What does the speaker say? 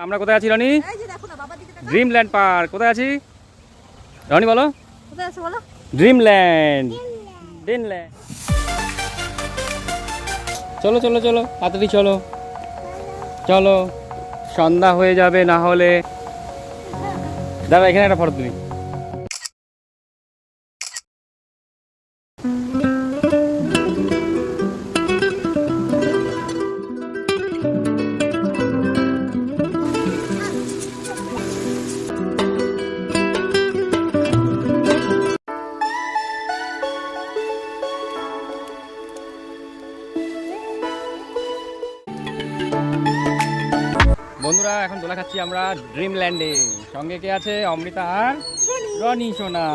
আমরা কোথায় আছি রনি? Dreamland park. কোথায় আছি রনি বলো? ড্রিমল্যান্ড। ড্রিমল্যান্ড। চলো চলো চলো তাড়াতাড়ি চলো চলো, সন্ধ্যা হয়ে যাবে না হলে। দাদা এখানে একটা ফটো তুলি। বন্ধুরা এখন দোলা খাচ্ছি আমরা ড্রিমল্যান্ডে। সঙ্গে কে আছে? অমৃতা আর রনি সোনা।